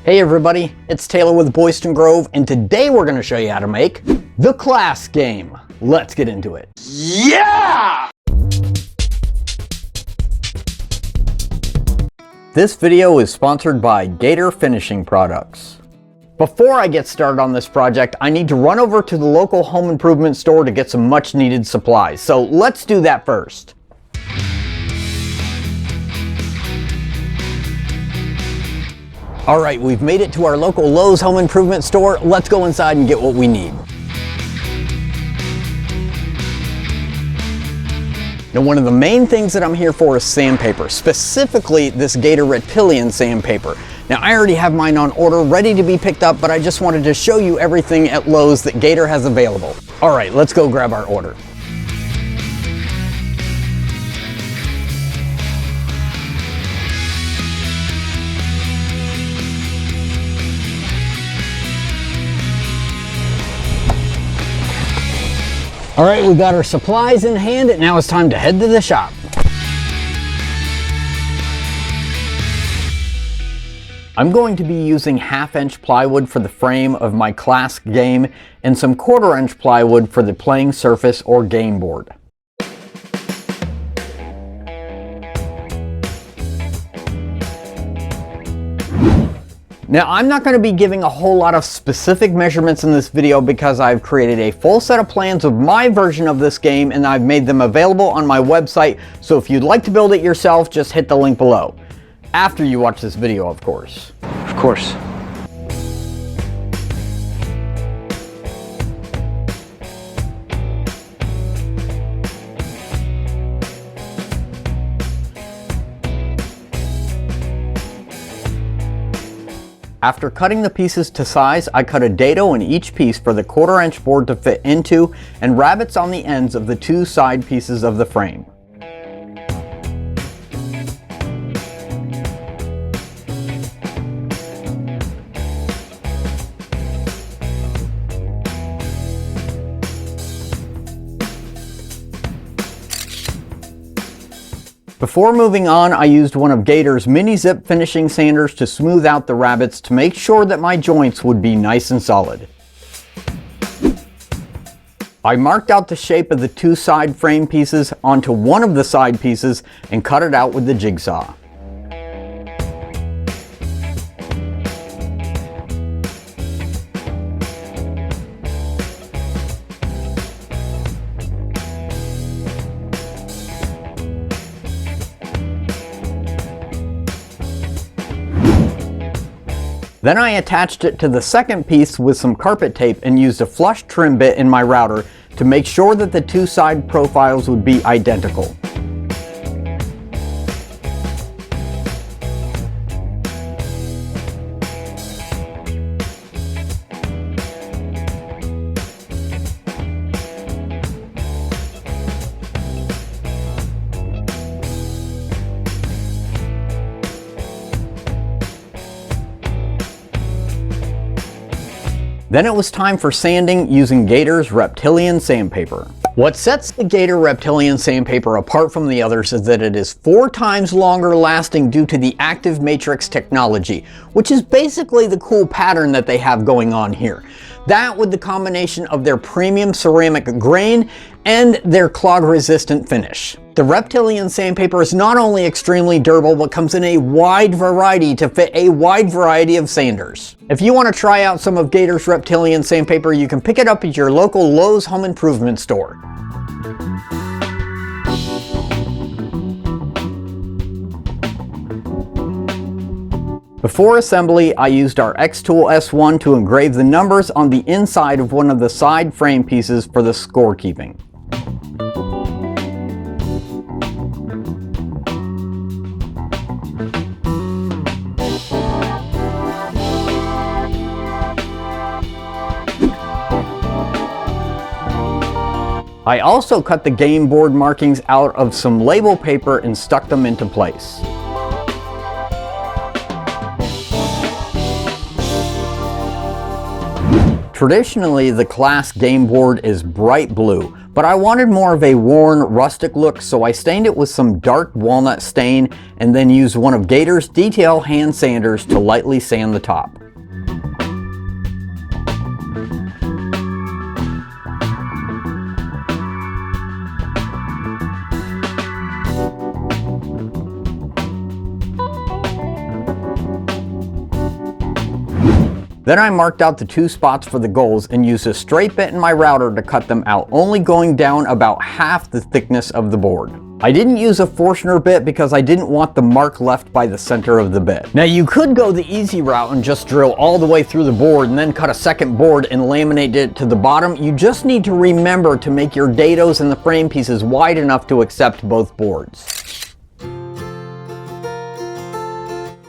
Hey everybody, it's Taylor with Boydston Grove, and today we're going to show you how to make the KLASK game. Let's get into it. Yeah! This video is sponsored by Gator Finishing Products. Before I get started on this project, I need to run over to the local home improvement store to get some much needed supplies. So let's do that first. All right, we've made it to our local Lowe's home improvement store. Let's go inside and get what we need. Now, one of the main things that I'm here for is sandpaper, specifically this Gator Reptilion sandpaper. Now, I already have mine on order, ready to be picked up, but I just wanted to show you everything at Lowe's that Gator has available. All right, let's go grab our order. All right, we've got our supplies in hand, and now it's time to head to the shop. I'm going to be using 1/2-inch plywood for the frame of my KLASK game and some 1/4-inch plywood for the playing surface or game board. Now, I'm not going to be giving a whole lot of specific measurements in this video because I've created a full set of plans of my version of this game and I've made them available on my website. So if you'd like to build it yourself, just hit the link below. After you watch this video, of course. Of course. After cutting the pieces to size, I cut a dado in each piece for the 1/4-inch board to fit into and rabbets on the ends of the two side pieces of the frame. Before moving on, I used one of Gator's mini zip finishing sanders to smooth out the rabbets to make sure that my joints would be nice and solid. I marked out the shape of the two side frame pieces onto one of the side pieces and cut it out with the jigsaw. Then I attached it to the second piece with some carpet tape and used a flush trim bit in my router to make sure that the two side profiles would be identical. Then it was time for sanding using Gator's Reptilion sandpaper. What sets the Gator Reptilion sandpaper apart from the others is that it is 4 times longer lasting due to the active matrix technology, which is basically the cool pattern that they have going on here. That with the combination of their premium ceramic grain and their clog resistant finish. The Reptilion sandpaper is not only extremely durable, but comes in a wide variety to fit a wide variety of sanders. If you want to try out some of Gator's Reptilion sandpaper, you can pick it up at your local Lowe's home improvement store. Before assembly, I used our X-Tool S1 to engrave the numbers on the inside of one of the side frame pieces for the scorekeeping. I also cut the game board markings out of some label paper and stuck them into place. Traditionally, the KLASK game board is bright blue, but I wanted more of a worn, rustic look, so I stained it with some dark walnut stain and then used one of Gator's detail hand sanders to lightly sand the top. Then I marked out the 2 spots for the goals and used a straight bit in my router to cut them out, only going down about half the thickness of the board. I didn't use a Forstner bit because I didn't want the mark left by the center of the bit. Now you could go the easy route and just drill all the way through the board and then cut a second board and laminate it to the bottom. You just need to remember to make your dados and the frame pieces wide enough to accept both boards.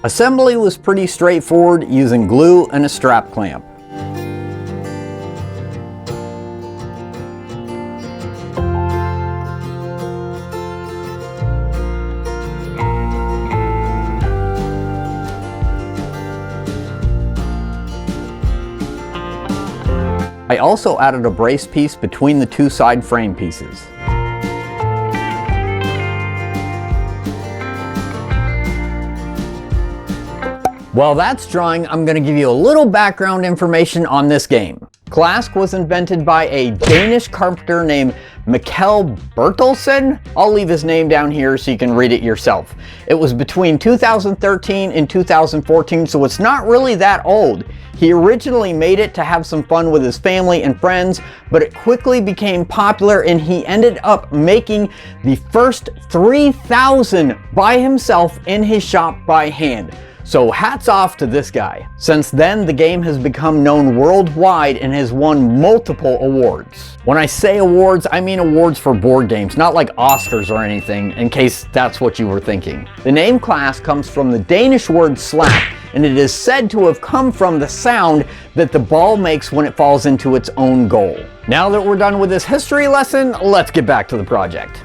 Assembly was pretty straightforward, using glue and a strap clamp. I also added a brace piece between the 2 side frame pieces. While that's drying, I'm going to give you a little background information on this game. KLASK was invented by a Danish carpenter named Mikkel Bertelsen. I'll leave his name down here so you can read it yourself. It was between 2013 and 2014, so it's not really that old. He originally made it to have some fun with his family and friends, but it quickly became popular and he ended up making the first 3,000 by himself in his shop by hand. So hats off to this guy. Since then, the game has become known worldwide and has won multiple awards. When I say awards, I mean awards for board games, not like Oscars or anything, in case that's what you were thinking. The name KLASK comes from the Danish word slap, and it is said to have come from the sound that the ball makes when it falls into its own goal. Now that we're done with this history lesson, let's get back to the project.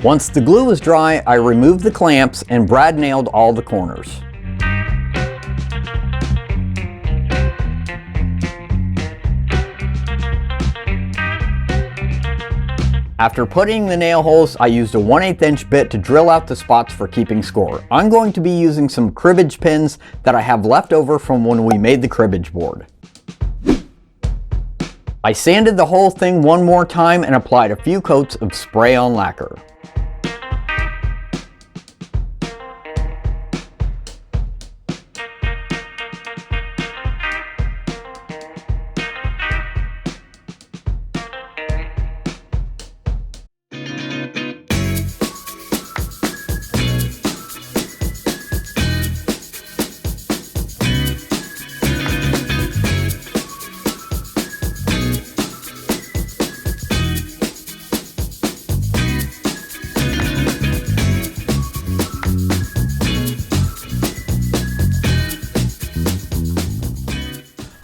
Once the glue was dry, I removed the clamps and brad nailed all the corners. After putting the nail holes, I used a 1/8 inch bit to drill out the spots for keeping score. I'm going to be using some cribbage pins that I have left over from when we made the cribbage board. I sanded the whole thing one more time and applied a few coats of spray-on lacquer.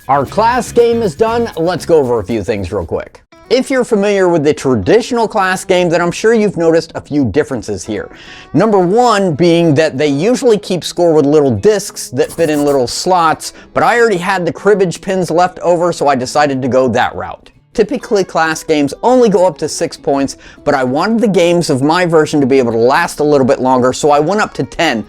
Our KLASK game is done. Let's go over a few things real quick. If you're familiar with the traditional KLASK game, then I'm sure you've noticed a few differences here. Number one being that they usually keep score with little discs that fit in little slots, but I already had the cribbage pins left over, so I decided to go that route. Typically, KLASK games only go up to 6 points, but I wanted the games of my version to be able to last a little bit longer, so I went up to 10.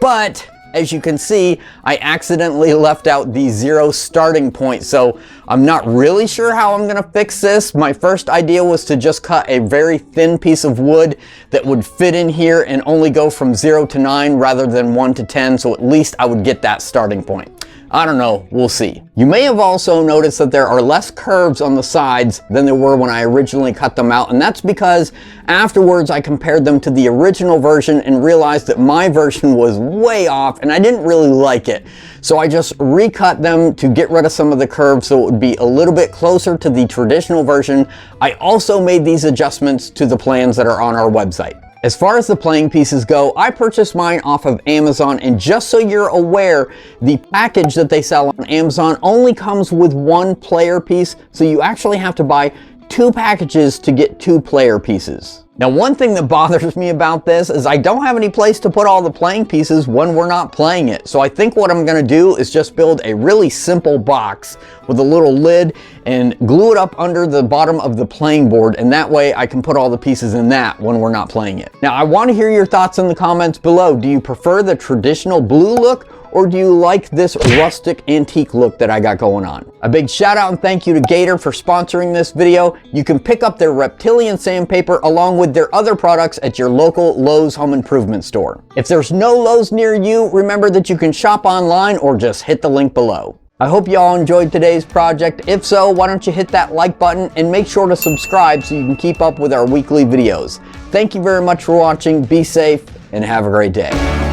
But as you can see, I accidentally left out the 0 starting point, so I'm not really sure how I'm gonna fix this. My first idea was to just cut a very thin piece of wood that would fit in here and only go from 0 to 9 rather than 1 to 10, so at least I would get that starting point. I don't know, we'll see. You may have also noticed that there are less curves on the sides than there were when I originally cut them out, and that's because afterwards I compared them to the original version and realized that my version was way off and I didn't really like it. So I just recut them to get rid of some of the curves so it would be a little bit closer to the traditional version. I also made these adjustments to the plans that are on our website. As far as the playing pieces go, I purchased mine off of Amazon, and just so you're aware, the package that they sell on Amazon only comes with 1 player piece, so you actually have to buy 2 packages to get 2 player pieces. Now, one thing that bothers me about this is I don't have any place to put all the playing pieces when we're not playing it. So I think what I'm gonna do is just build a really simple box with a little lid and glue it up under the bottom of the playing board, and that way I can put all the pieces in that when we're not playing it. Now, I wanna hear your thoughts in the comments below. Do you prefer the traditional blue look, or do you like this rustic antique look that I got going on? A big shout out and thank you to Gator for sponsoring this video. You can pick up their Reptilion sandpaper along with their other products at your local Lowe's home improvement store. If there's no Lowe's near you, remember that you can shop online or just hit the link below. I hope you all enjoyed today's project. If so, why don't you hit that like button and make sure to subscribe so you can keep up with our weekly videos. Thank you very much for watching, be safe, and have a great day.